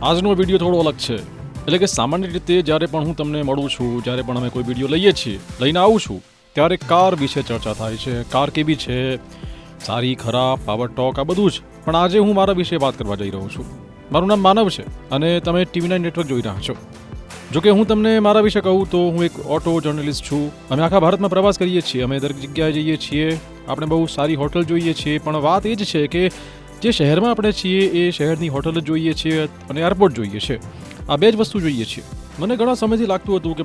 આજનો વિડીયો થોડો અલગ છે. એટલે કે સામાન્ય રીતે જ્યારે પણ હું તમને મળું છું, જ્યારે પણ અમે કોઈ વિડીયો લઈને આવું છું, ત્યારે કાર વિશે ચર્ચા થાય છે. કાર કેવી છે, સારી ખરાબ, પાવર ટોક, આ બધું જ. પણ આજે હું મારા વિશે વાત કરવા જઈ રહ્યો છું. મારું નામ માનવ છે અને તમે TV9 નેટવર્ક જોઈ રહ્યા છો. જોકે હું તમને મારા વિશે કહું તો હું એક ઓટો જર્નલિસ્ટ છું. અમે આખા ભારતમાં પ્રવાસ કરીએ છીએ, અમે દરેક જગ્યાએ જઈએ છીએ, આપણે બહુ સારી હોટલ જોઈએ છીએ. પણ વાત એ જ છે કે જે શહેરમાં આપણે છીએ એ શહેરની હોટલ જ જોઈએ છીએ અને એરપોર્ટ જોઈએ છે. આ બે જ વસ્તુ જોઈએ છીએ. મને ઘણા સમયથી લાગતું હતું કે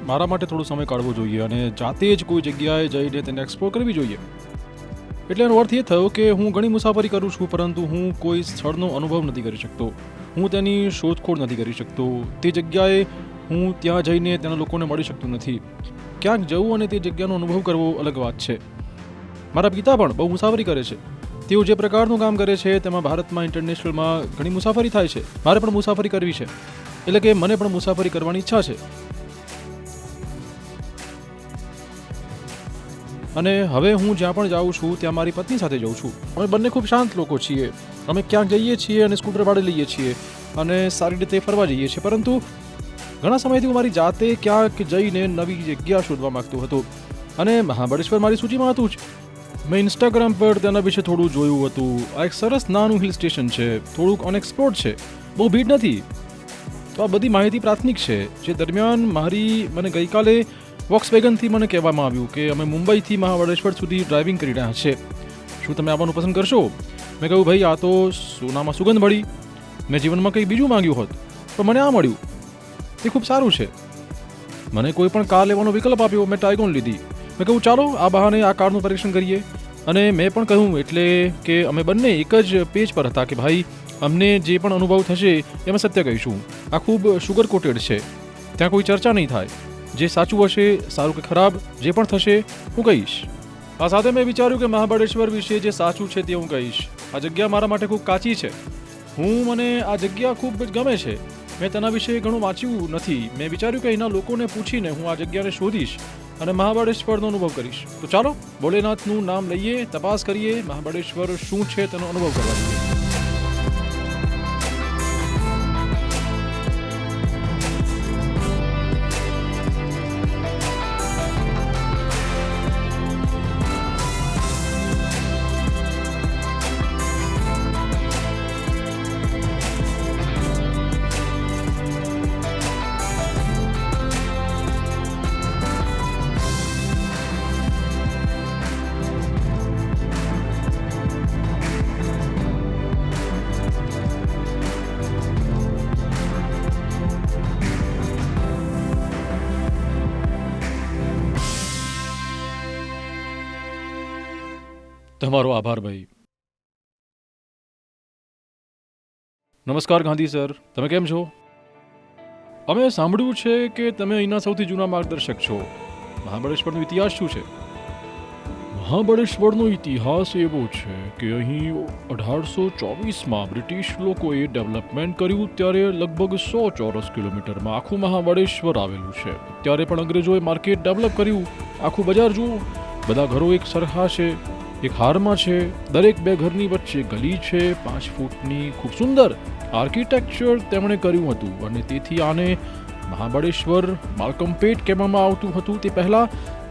મારા માટે થોડો સમય કાઢવો જોઈએ અને જાતે જ કોઈ જગ્યાએ જઈને તેને એક્સપ્લોર કરવી જોઈએ. એટલે એનો અર્થ એ થયો કે હું ઘણી મુસાફરી કરું છું, પરંતુ હું કોઈ સ્થળનો અનુભવ નથી કરી શકતો. હું તેની શોધખોળ નથી કરી શકતો. તે જગ્યાએ હું ત્યાં જઈને તેના લોકોને મળી શકતું નથી. ક્યાંક જવું અને તે જગ્યાનો અનુભવ કરવો અલગ વાત છે. મારા પિતા પણ બહુ મુસાફરી કરે છે. તેઓ જે પ્રકારનું કામ કરે છે તેમાં ભારતમાં ઇન્ટરનેશનલમાં ઘણી મુસાફરી થાય છે. મારે પણ મુસાફરી કરવી છે, એટલે કે મને પણ મુસાફરી કરવાની ઈચ્છા છે. અને હવે હું જ્યાં પણ જાઉં છું ત્યાં મારી પત્ની સાથે જાઉં છું. અમે બંને ખૂબ શાંત લોકો છીએ. અમે ક્યાંક જઈએ છીએ અને સ્કૂટર ભાડે લઈએ છીએ અને સારી રીતે ફરવા જઈએ છીએ. પરંતુ ઘણા સમયથી હું મારી જાતે ક્યાંક જઈને નવી જગ્યા શોધવા માંગતો હતો અને મહાબળેશ્વર મારી સૂચિમાં હતું જ. મેં ઇન્સ્ટાગ્રામ પર તેના વિશે થોડું જોયું હતું. આ એક સરસ નાનું હિલ સ્ટેશન છે, થોડુંક અનએક્સપ્લોર્ડ છે, બહુ ભીડ નથી. તો આ બધી માહિતી પ્રાથમિક છે. જે દરમિયાન મને ગઈકાલે વોક્સવેગનથી મને કહેવામાં આવ્યું કે અમે મુંબઈથી મહાબળેશ્વર સુધી ડ્રાઇવિંગ કરી રહ્યા છે. શું તમે આવવાનું પસંદ કરશો? મેં કહ્યું, ભાઈ, આ તો સોનામાં સુગંધ મળી. મેં જીવનમાં કંઈ બીજું માંગ્યું હોત, પણ મને આ મળ્યું. તે ખૂબ સારું છે. મને કોઈ પણ કાર લેવાનો વિકલ્પ આપ્યો, મેં ટાઇગોન લીધી. મેં કહ્યું, ચાલો આ બહાને આ કારનું પરીક્ષણ કરીએ. અને મેં પણ કહ્યું, એટલે કે અમે બંને એક જ પેજ પર હતા કે ભાઈ, અમને જે પણ અનુભવ થશે એમાં સત્ય કહીશું. આ ખૂબ શુગર કોટેડ છે, ત્યાં કોઈ ચર્ચા નહીં થાય. જે સાચું હશે, સારું કે ખરાબ, જે પણ થશે હું કહીશ. આ સાથે મેં વિચાર્યું કે મહાબળેશ્વર વિશે જે સાચું છે તે હું કહીશ. આ જગ્યા મારા માટે ખૂબ કાચી છે. મને આ જગ્યા ખૂબ જ ગમે છે. મેં તેના વિશે ઘણું વાંચ્યું નથી. મેં વિચાર્યું કે અહીંના લોકોને પૂછીને હું આ જગ્યાને શોધીશ અને મહાબળેશ્વરનો અનુભવ કરીશ. તો ચાલો ભોલેનાથનું નામ લઈએ, તપાસ કરીએ, મહાબળેશ્વર શું છે તેનો અનુભવ કરવા દઈએ. તમારો આભાર ભાઈ. નમસ્કાર ગાંધી સર, તમે કેમ છો? અમે સાંભળ્યું છે કે તમે અહીંના સૌથી જૂના માર્ગદર્શક છો. મહાબળેશ્વરનો ઇતિહાસ શું છે? મહાબળેશ્વરનો ઇતિહાસ એવો છે કે અહીં 1824માં બ્રિટિશ લોકોએ ડેવલપમેન્ટ કર્યું ત્યારે લગભગ 100 ચોરસ કિલોમીટરમાં આખું મહાબળેશ્વર આવેલું છે. ત્યારે પણ અંગ્રેજોએ માર્કેટ ડેવલપ કર્યું. આખું બજાર જુઓ, બધા ઘરો એક સરખા છે, એક હારમાં છે, દરેક બે ઘરની વચ્ચે ગલી છે, 5 ફૂટની. ખૂબ સુંદર આર્કિટેક્ચર તેમણે કર્યું હતું અને તેથી આને મહાબળેશ્વર માલકમપેટ કહેવામાં આવતું હતું. તે પહેલા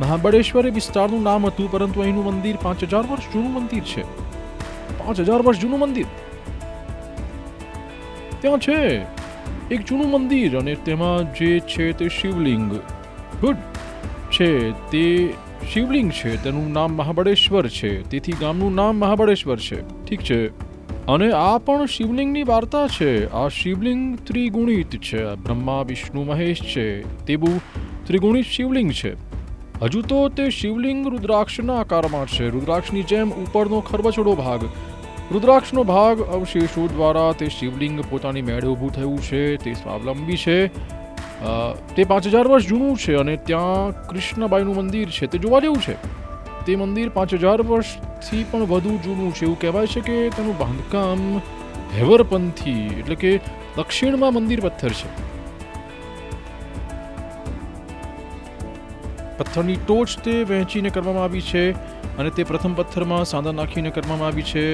મહાબળેશ્વર એ વિસ્તારનું નામ હતું, પરંતુ અહીંનું મંદિર 5000 વર્ષ જૂનું મંદિર છે. 5000 વર્ષ જૂનું મંદિર ત્યાં છે, એક જૂનું મંદિર, અને તેમાં જે છે તે શિવલિંગ ગુડ છે. તે શિવલિંગ છે, તેનું નામ મહાબળેશ્વર છે, તેથી ગામનું નામ મહાબળેશ્વર છે. ઠીક છે. અને આ પણ શિવલિંગની વાર્તા છે. આ શિવલિંગ ત્રિગુણિત છે. બ્રહ્મા, વિષ્ણુ, મહેશ છે, તે બહુ ત્રિગુણિત શિવલિંગ છે. હજુ તો તે શિવલિંગ રુદ્રાક્ષના આકારમાં છે. રુદ્રાક્ષની જેમ ઉપરનો ખરબચડો ભાગ, રુદ્રાક્ષનો ભાગ, અવશેષો દ્વારા તે શિવલિંગ પોતાની મેળે ઊભું થયું છે. તે સ્વાવલંબી છે. તે 5000 વર્ષ જૂનું છે અને ત્યાં કૃષ્ણબાઈનું મંદિર છે, તે જોવા જેવું છે. તે મંદિર 5000 વર્ષથી પણ વધુ જૂનું છે. એવું કહેવાય છે કે તેનું બાંધકામ હૈવરપંથી, એટલે કે દક્ષિણમાં મંદિર પથ્થર છે. પથ્થરની ટોચ તે વહેંચીને કરવામાં આવી છે અને તે પ્રથમ પથ્થરમાં સાંધા નાખીને કરવામાં આવી છે.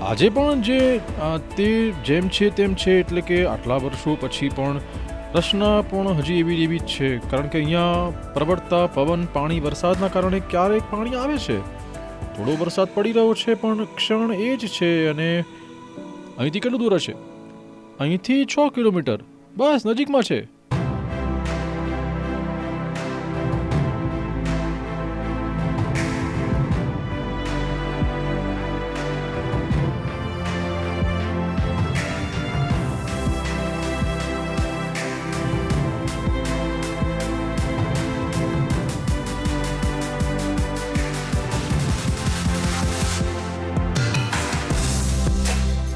આજે પણ જે તે જેમ છે તેમ છે, એટલે કે આટલા વર્ષો પછી પણ રચના પણ હજી એવી જ છે, કારણ કે અહીંયા પ્રબળતા પવન, પાણી, વરસાદના કારણે ક્યારેક પાણી આવે છે, થોડો વરસાદ પડી રહ્યો છે, પણ ક્ષણ એ જ છે. અને અહીંથી કેટલું દૂર હશે? અહીંથી 6 કિલોમીટર, બસ નજીકમાં છે.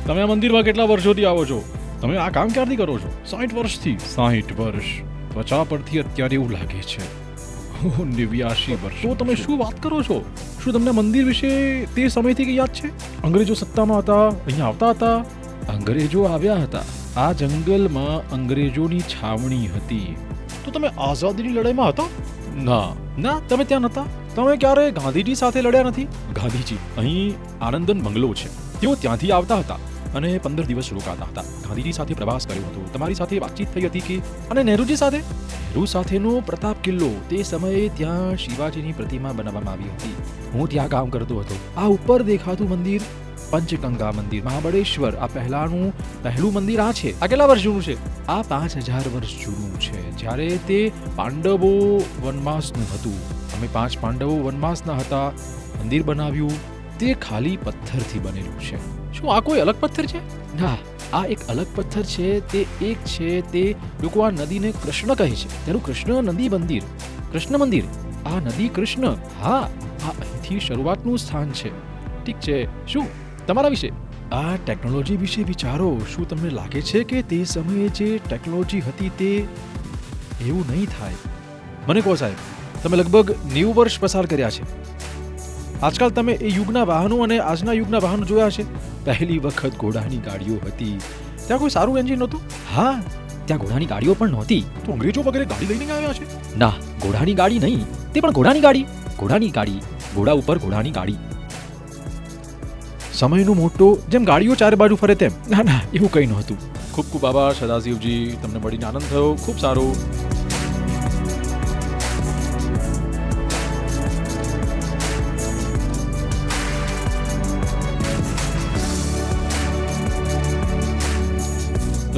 તમે આ મંદિરમાં કેટલા વર્ષોથી આવો છો? તમે આ કામ ક્યારથી કરો છો? 60 વર્ષથી. 60 વર્ષ? ત્વચા પરથી અત્યારે એવું લાગે છે 89 વર્ષ. તો તમે શું વાત કરો છો? શું તમને મંદિર વિશે તે સમયથી કઈ યાદ છે? અંગ્રેજો સત્તામાં હતા, અહીંયા આવતા હતા? અંગ્રેજો આવ્યા હતા. આ જંગલમાં અંગ્રેજોની છાવણી હતી. તો તમે આઝાદીની લડાઈમાં હતા? ના, તમે ત્યાં નહોતા. તમે ક્યારે ગાંધીજી સાથે લડ્યા નથી? ગાંધીજી અહીં આનંદન બંગલો છે, તેઓ ત્યાંથી આવતા હતા અને 15 દિવસ રોકાતા હતા. ગાંધીજી સાથે પ્રવાસ કર્યો હતો. તમારી સાથે વાતચીત થઈ હતી કે? અને નહેરુજી સાથે? નહેરુ સાથેનો પ્રતાપ કિલ્લો, તે સમયે ત્યાં શિવાજીની પ્રતિમા બનાવવામાં આવી હતી. હું ત્યાં કામ કરતો હતો. આ ઉપર દેખાતું મંદિર પંચગંગા મંદિર, મહાબળેશ્વર, આ પહેલું મંદિર આ છે. આ કેટલા વર્ષ જૂનું છે? આ 5000 વર્ષ જૂનું છે. જ્યારે તે પાંડવો વનવાસનું હતું, અમે 5 પાંડવો વનવાસના હતા, મંદિર બનાવ્યું. તે ખાલી પથ્થરથી બનેલું છે. શું આ કોઈ અલગ પથ્થર છે? ના, આ એક અલગ પથ્થર છે. તે એક છે, તે લોકો આ નદીને કૃષ્ણ કહે છે. તેનું કૃષ્ણ નદી મંદિર, કૃષ્ણ મંદિર. આ નદી કૃષ્ણ, હા, આ અહીંથી શરૂઆતનું સ્થાન છે. ઠીક છે. શું તમારા વિશે? આ ટેકનોલોજી વિશે વિચારો. શું તમને લાગે છે કે તે સમયે જે ટેકનોલોજી હતી તે એવું નહીં થાય? મને કહો સાહેબ, તમે લગભગ 90 વર્ષ પસાર કર્યા છે. આજકાલ તમે એ યુગના વાહનો અને આજના યુગના વાહનો જોયા છે. પહેલી વખત ઘોડાની ગાડીઓ હતી. ત્યાં કોઈ સારું એન્જિન નહોતું? હા, ત્યાં ઘોડાની ગાડીઓ પણ નહોતી. તો અંગ્રેજો વગેરે ગાડી લઈને આવ્યા છે? ના, ઘોડાની ગાડી નહીં, તે પણ ઘોડાની ગાડી. ઘોડાની ગાડી, ઘોડા ઉપર ઘોડાની ગાડી. સમયનો મોટો, જેમ ગાડીઓ ચારે બાજુ ફરે તેમ? ના, એવું કંઈ નહોતું. ખૂબ ખૂબ આભાર સદાશિવજી, તમને મળીને આનંદ થયો. ખૂબ સારું.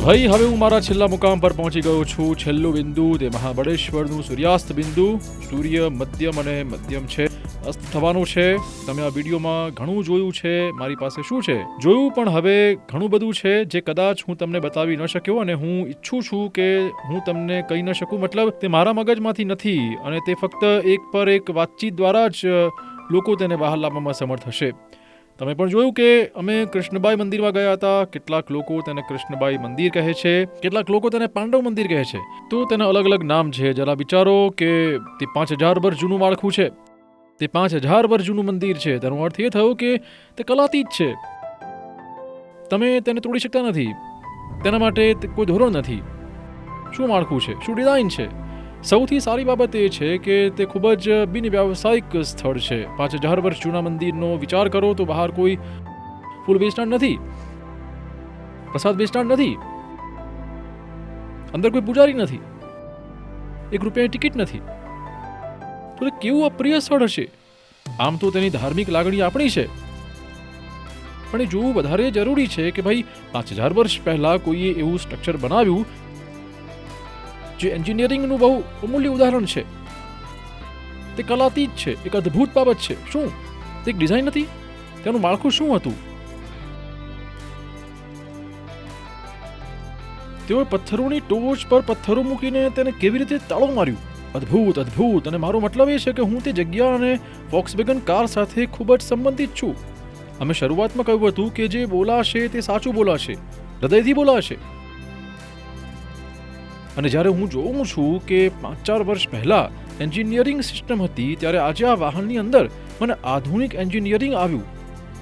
ભાઈ, હવે હું મારા છેલ્લા મુકામ પર પહોંચી ગયો છું. છેલ્લું બિંદુ તે મહાબળેશ્વરનું સૂર્યાસ્ત બિંદુ. સૂર્ય મધ્યમ અને મધ્યમ છે, અસ્ત થવાનો છે. તમે આ વિડીયોમાં ઘણું જોયું છે. મારી પાસે શું છે? જોયું, પણ હવે ઘણું બધું છે જે કદાચ હું તમને બતાવી ન શક્યો, અને હું ઈચ્છું છું કે હું તમને કહી ન શકું. મતલબ તે મારા મગજમાંથી નથી, અને તે ફક્ત એક પર એક વાતચીત દ્વારા જ લોકો તેને બહાર લાવવામાં સમર્થ હશે. તમે પણ જોયું કે અમે કૃષ્ણબાઈ મંદિરમાં ગયા હતા. કેટલાક લોકો તેને કૃષ્ણબાઈ મંદિર કહે છે, કેટલાક લોકો તેને પાંડવ મંદિર કહે છે. તો તેના અલગ અલગ નામ છે. જરા વિચારો કે તે 5000 વર્ષ જૂનું માળખું છે, તે 5000 વર્ષ જૂનું મંદિર છે. તેનો અર્થ એ થયો કે તે કલાતીત છે. તમે તેને તોડી શકતા નથી. તેના માટે કોઈ ધોરણ નથી. શું માળખું છે, શું ડિઝાઇન છે. સૌથી સારી બાબત એ છે કે તે ખૂબ જ બિન વ્યાવસાયિક સ્થળ છે. 5000 વર્ષ જૂના મંદિરનો વિચાર કરો તો બહાર કોઈ ફૂલ વેચાણ નથી, પ્રસાદ વેચાણ નથી, અંદર કોઈ પૂજારી નથી, 1 રૂપિયાની ટિકિટ નથી. તો તે કેવું અપ્રિય સ્થળ હશે? આમ તો તેની ધાર્મિક લાગણી આપણી છે, પણ એ જોવું વધારે જરૂરી છે કે ભાઈ 5000 વર્ષ પહેલા કોઈએ એવું સ્ટ્રક્ચર બનાવ્યું જે એન્જિનિયરિંગનું બહુ અમૂલ્ય ઉદાહરણ છે. તે કલાતીત છે, એક અદ્ભુત બાબત છે. શું તે એક ડિઝાઇન નથી? તેનું માળખું શું હતું? તેઓએ પથ્થરોની ટોચ પર પથ્થરો મૂકીને તેને કેવી રીતે તાળું માર્યું? અદ્ભુત, અદ્ભુત. અને મારો મતલબ એ છે કે હું તે જગ્યા અને ફોક્સવેગન કાર સાથે ખૂબ જ સંબંધિત છું. અમે શરૂઆતમાં કહ્યું હતું કે જે બોલાશે તે સાચું બોલાશે, હૃદયથી બોલાશે. અને જ્યારે હું જોઉં છું કે 5-4 વર્ષ પહેલા એન્જિનિયરિંગ સિસ્ટમ હતી, ત્યારે આજે આ વાહનની અંદર મને આધુનિક એન્જિનિયરિંગ આવ્યું.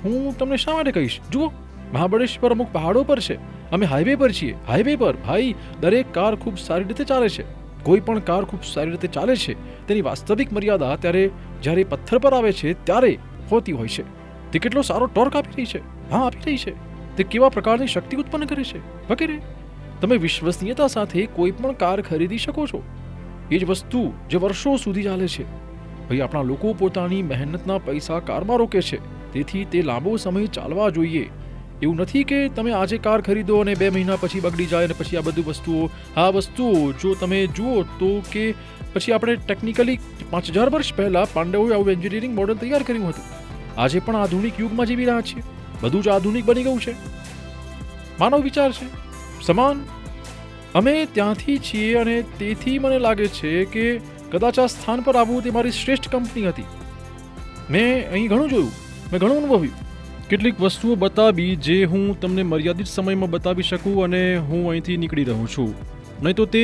હું તમને શા માટે કહીશ? જુઓ, મહાબળેશ્વર અમુક પહાડો પર છે, અમે હાઈવે પર છીએ. હાઈવે પર ભાઈ દરેક કાર ખૂબ સારી રીતે ચાલે છે. કોઈ પણ કાર ખૂબ સારી રીતે ચાલે છે તેની વાસ્તવિક મર્યાદા ત્યારે જ્યારે પથ્થર પર આવે છે ત્યારે હોતી હોય છે. તે કેટલો સારો ટોર્ક આપી રહી છે. હા આપી રહી છે, તે કેવા પ્રકારની શક્તિ ઉત્પન્ન કરે છે વગેરે. તમે વિશ્વસનીયતા સાથે કોઈ પણ કાર ખરીદી શકો છો. એ જ વસ્તુ જે વર્ષો સુધી ચાલે છે. ભાઈ આપણા લોકો પોતાની મહેનતના પૈસા કારમાં રોકે છે, તેથી તે લાંબો સમય ચાલવા જોઈએ. એવું નથી કે તમે આજે કાર ખરીદો અને 2 મહિના પછી બગડી જાય અને પછી આ બધી વસ્તુઓ. આ વસ્તુઓ જો તમે જુઓ તો કે પછી આપણે ટેકનિકલી 5000 વર્ષ પહેલા પાંડવોએ આવું એન્જિનિયરિંગ મોડલ તૈયાર કર્યું હતું. આજે પણ આધુનિક યુગમાં જીવી રહ્યા છીએ. બધું જ આધુનિક બની ગયું છે. માનવ વિચાર છે સમાન. અમે ત્યાંથી છીએ અને તેથી મને લાગે છે કે કદાચ આ સ્થાન પર આવવું તે મારી શ્રેષ્ઠ કંપની હતી. મેં અહીં ઘણું જોયું, મેં ઘણું અનુભવ્યું. કેટલીક વસ્તુઓ બતાવી જે હું તમને મર્યાદિત સમયમાં બતાવી શકું અને હું અહીંથી નીકળી રહ્યો છું. નહીં તો તે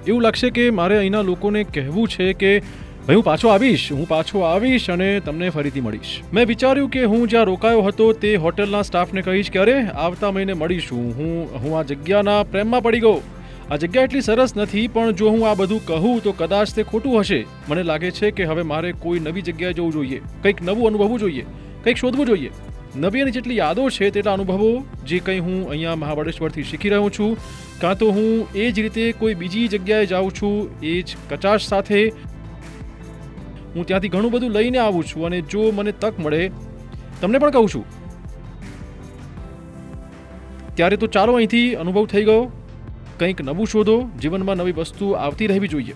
એવું લાગશે કે મારે અહીંના લોકોને કહેવું છે કે ભાઈ હું પાછો આવીશ અને તમને ફરીથી મળીશ. મેં વિચાર્યું કે હું જ્યાં રોકાયો હતો તે હોટલના સ્ટાફને કહીશ કે અરે આવતા મહિને મળીશું. હું આ જગ્યાના પ્રેમમાં પડી ગયો. આ જગ્યા એટલી સરસ નથી, પણ જો હું આ બધું કહું તો કદાચ તે ખોટું હશે. મને લાગે છે કે હવે મારે કોઈ નવી જગ્યાએ જવું જોઈએ, કંઈક નવું અનુભવવું જોઈએ, કંઈક શોધવું જોઈએ. નવીની જેટલી યાદો છે તેટલા અનુભવો જે કંઈ હું અહીંયા મહાબળેશ્વરથી શીખી રહ્યો છું, કાં તો હું એ જ રીતે કોઈ બીજી જગ્યાએ જાઉં છું એ જ કચાશ સાથે. હું ત્યાંથી ઘણું બધું લઈને આવું છું અને જો મને તક મળે, તમને પણ કહું છું, ત્યારે તો ચાલો અહીંથી અનુભવ થઈ ગયો. કંઈક નવું શોધો. જીવનમાં નવી વસ્તુ આવતી રહેવી જોઈએ.